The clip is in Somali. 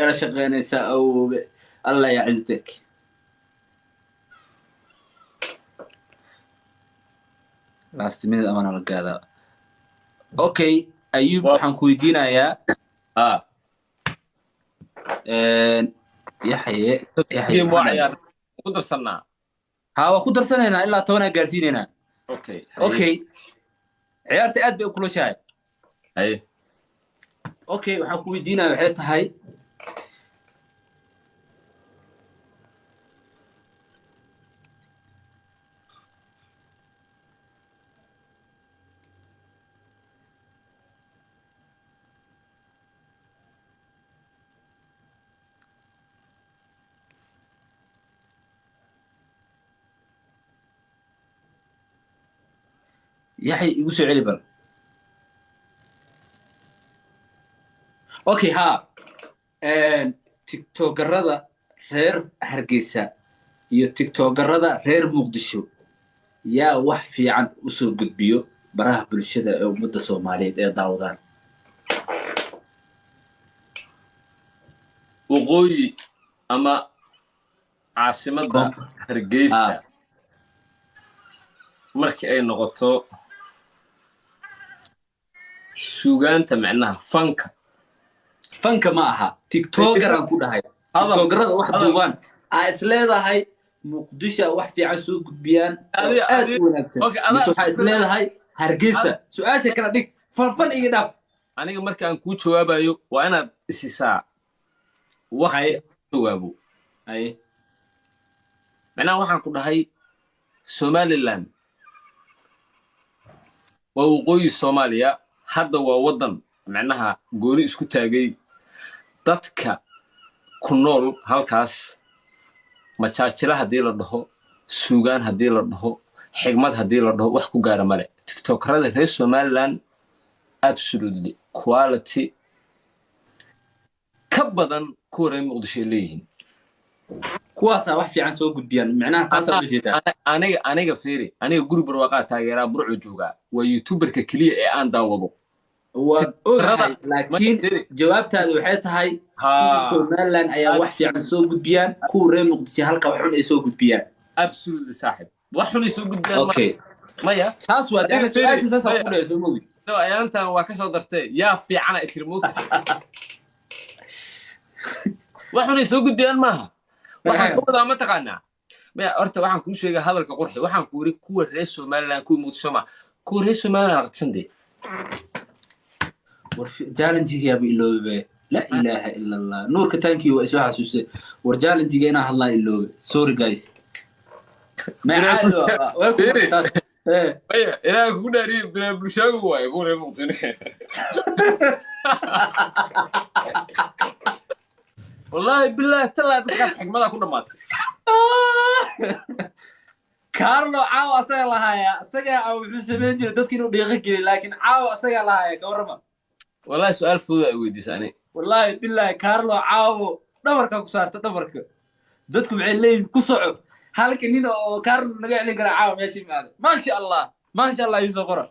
إلى شقينيسا أو الله يعزك لاست مينت أمان رجاله أوكي أيوب حنكويدينا يا يحيى جيم وعيار قدر صنع ها وقدر سنة إلا تونا جالسين هنا اوكي عيارتي أدبي وكل شيء اي اوكي waxaan ku weydiinaa waxay tahay yaxay igu soo celi bal okay ha tiktokerada reer hargeysa iyo tiktokerada reer muqdisho yaa wax fiican u soo gudbiyo baraha bulshada ee ummadda Soomaaliyeed ee daawadaan waqooyi ama caasimada hargeysa markii ay noqoto suugaanta macnaha fanka ma aha tiktoker aan ku dhahay tiktokerada wax duubaan is leedahay muqdisho wax fiican soo gudbiyaan aad u wanaagsan waxa is leedahay hargeysa su'aasha kala dhig fan iga dhaaf aniga markaan ku jawaabayo waa inaad isisaa waqti jawaabo ay macnaha waxaan ku dhahay Somaliland waa waqooyi Soomaaliya hadda waa wadan macnaha gooni isku taagay dadka ku nool halkaas machaachila hadii la dhaho suugaan hadii la dhaho xigmad hadii la dhaho wax ku gaara male tiktokerada reer Somaliland absolutely quality ka badan kuwa reer Muqdisho leeyihiin kuwaas wax fiican soo gudbiyaan macnaha taas oo jeeda aniga fiiri aniga guri barwaaqo taageera burcu jooga waa youtuberka kaliya ee aan daawado laakiin jawaabtaadu waxay tahay Somaliland ayaa wax fiican soo gudbiyaan kuwa reer Muqdisho halka wax xun ay soo gudbiyaan absolutely saaxib wax xun ay soo gudbiyaan okay maya taas waa dana su'aasha saas ku dhayso moogi no ayaantan waa ka soo dartay yaa fiican ay tirmood wax xun ay soo gudbiyaan maaha waxaan ku wada ma taqaanaa maya horta waxaan ku sheegay hadalka qurxi waxaan ku yiri kuwa reer Somaliland kuwa Muqdisho ma kuwa reer Somaliland aqsande ورجالنتي يا بيلوبي لا إله إلا الله نور كتانكي وإسوا حسوسي ورجالنتي أنا الله إلوبي سوري جايز ما عاد إيه أنا أقول أريد بلوشاو ويقول المقصود والله بالله تلا تقص حق ماذا كنا مات كارلو عاو أسأل هاي أسأل أو حسبين جل دتكينو بيغكي لكن عاو أسأل هاي كورما والله سؤال فوضى ويديساني والله بالله كارلو عاو دبرك كسارته دبرك dadku maxay leeyihiin ku soco halka nin oo kaarlo naga celin kara caaw meeshii maada ma sha Allah iso qora